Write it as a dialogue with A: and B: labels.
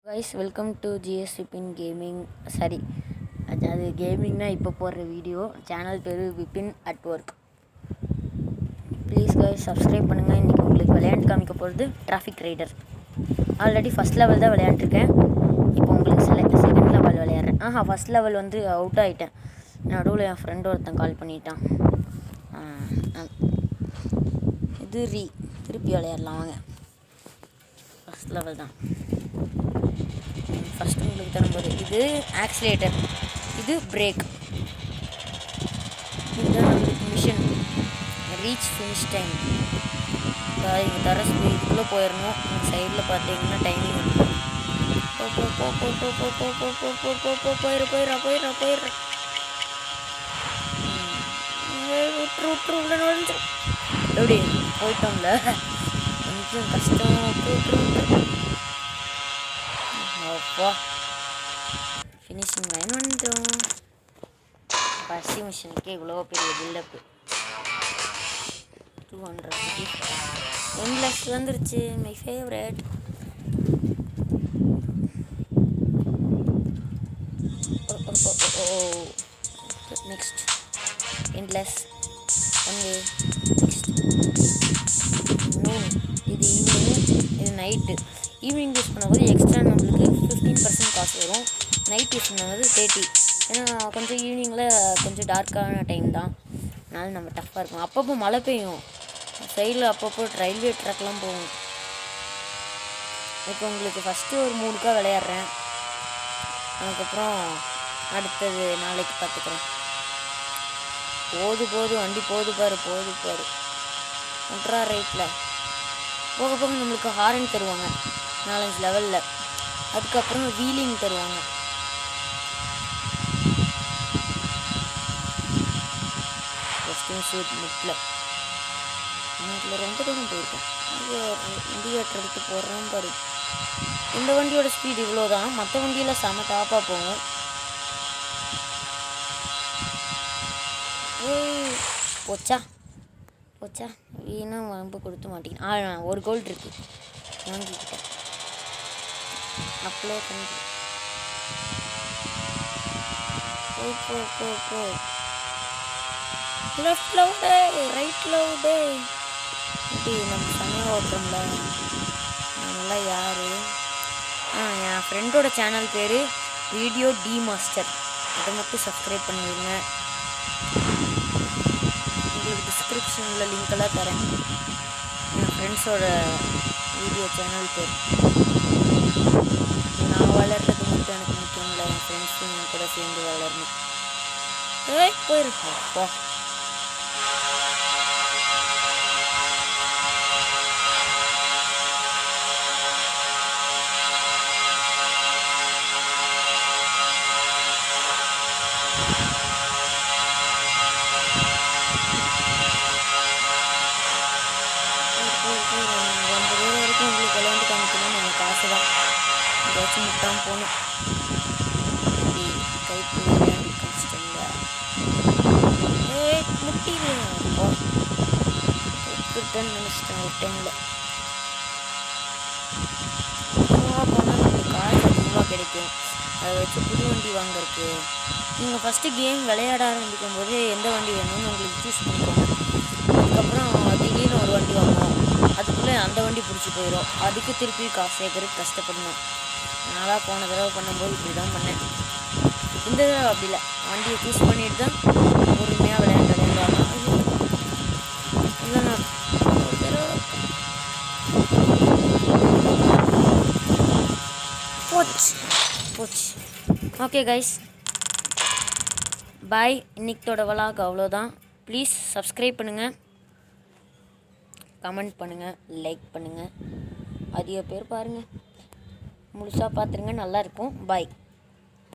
A: guys, welcome to GS Vipin Gaming. Sorry, அது கேமிங்னா இப்போ போடுற வீடியோ. சேனல் பேர் Vipin at work. Please guys subscribe பண்ணுங்கள். இன்றைக்கி உங்களுக்கு விளையாண்டு காமிக்க போகிறது traffic rider. Already first level தான் விளையாண்டுருக்கேன். இப்போ உங்களுக்கு செகண்ட் லெவல் விளையாடுறேன். ஃபஸ்ட் லெவல் வந்து அவுட் ஆகிட்டேன். நடுவில் என் ஃப்ரெண்டு ஒருத்தன் கால் பண்ணிட்டான். இது திருப்பி விளையாடலாம் வாங்க. ஃபஸ்ட் லெவல் தான். ஃபஸ்ட்டு உங்களுக்கு தரும்போது இது ஆக்சிலேட்டர், இது பிரேக், இதுதான் நம்மளுக்கு மிஷன். Reach finish time. இங்கே தர இதுக்குள்ளே போயிடணும். இந்த சைடில் பார்த்தீங்கன்னா டைமிங் இருக்கும். போயிடுறா விட்ரு உள்ள நுழைஞ்சு எப்படி போயிட்டோம்ல, கொஞ்சம் கஷ்டம். விட்ரு அப்பா ஃபினிஷிங் லைன் வந்துட்டோம். ஃபஸ்ட்டு மிஷனுக்கே இவ்வளோ பெரிய பில்டப்பு. 250 எண்ட்லெஸ் வந்துருச்சு. My favourite. Next endless one way. Next noon. இது ஈவினிங், இது நைட்டு. ஈவினிங் யூஸ் பண்ணும்போது எக்ஸ்ட்ரா நம்மளுக்கு 15% காசு வரும். நைட் யூஸ் பண்ணும்போது 30. ஏன்னா கொஞ்சம் ஈவினிங்கில் கொஞ்சம் டார்க்கான டைம் தான், அதனால் நம்ம டஃப்பாக இருக்கும். அப்பப்போ மழை பெய்யும் சைடில், அப்பப்போ ரயில்வே ட்ராக்லாம் போகும். இப்போ உங்களுக்கு ஃபஸ்ட்டு ஒரு 3 விளையாடுறேன். அதுக்கப்புறம் அடுத்தது நாளைக்கு பார்த்துக்குறேன். போது வண்டி போது பாரு. ஒன்றா ரைட்டில் போக போக நம்மளுக்கு ஹாரன் தருவாங்க 4-5 லெவலில். அதுக்கப்புறம் வீலிங் தருவாங்க. வெஸ்டர்ன் ஷூட் முட்டில் ரொம்ப தூரம் போயிருக்கேன். இண்டிகேட்டர் எடுத்து போடுறோம் பாரு. இந்த வண்டியோட ஸ்பீடு இவ்வளோ தான். மற்ற வண்டியில் செம டாப்பாக போகும். போச்சா வீணாக வம்பு கொடுத்து மாட்டேங்க. ஒரு கோல்டு இருக்குது, வாங்கிக்கிட்டேன். அப்ளை பண்ணி போ. லெஃப்டில் விடு, ரைட்டில் விடு. இப்படி நம்ம சமையல் ஓட்டுறோம்ல, நம்மளாம் யார்? என் ஃப்ரெண்டோட சேனல் பேர் வீடியோ டி மாஸ்டர். அதை மட்டும் சப்ஸ்கிரைப் பண்ணிடுங்க. உங்களுக்கு டிஸ்கிரிப்ஷனில் லிங்க்கெல்லாம் தரேன். என் ஃப்ரெண்ட்ஸோட வீடியோ சேனல் பேர். நான் வளர்றது மட்டும் எனக்கு முக்கியம் இல்லை, என் ஃப்ரெண்ட்ஸும் என் கூட சேர்ந்து வளரணும். போயிருப்பா. ரொம்ப தூரம் வரைக்கும் உங்களுக்கு விளையாண்டு காமிக்கணும்னு எனக்கு ஆசை தான். ஏதாச்சும் முட்டாமல் போகணும். இப்படி கைப்பு விளையாண்டு காமிச்சிட்டேங்க. முட்டிடுவேன். நினச்சிட்டேன் ஒரு டைமில். போனால் நம்மளுக்கு காசு அதிகமாக கிடைக்கும். அதை வச்சு புது வண்டி வாங்கறதுக்கு நீங்கள் ஃபஸ்ட்டு கேம் விளையாட ஆரம்பிக்கும் போது எந்த வண்டி வேணும்னு உங்களுக்கு சூஸ் பண்ணிக்கோங்க. அதுக்கப்புறம் திடீர்னு ஒரு வண்டி வாங்கணும், அதுக்குள்ளே அந்த வண்டி பிடிச்சி போயிடும். அதுக்கு திருப்பி காசு சேர்க்கறதுக்கு கஷ்டப்படணும். நானாக போன தடவை பண்ணும்போது இப்படி தான் பண்ணேன். இந்த தடவை அப்படி இல்லை, வண்டியை சூஸ் பண்ணிட்டு தான் பொறுமையாக விளையாண்டாங்க. இல்லைண்ணா ஒரு தடவை போச்சு. ஓகே கைஸ், பாய். இன்னைக்கோட வளாக் அவ்வளோதான். ப்ளீஸ் சப்ஸ்கிரைப் பண்ணுங்கள், கமெண்ட் பண்ணுங்கள், லைக் பண்ணுங்கள். அதிக பேர் பாருங்கள், முழுசாக பார்த்துருங்க. நல்லாயிருக்கும். பாய்.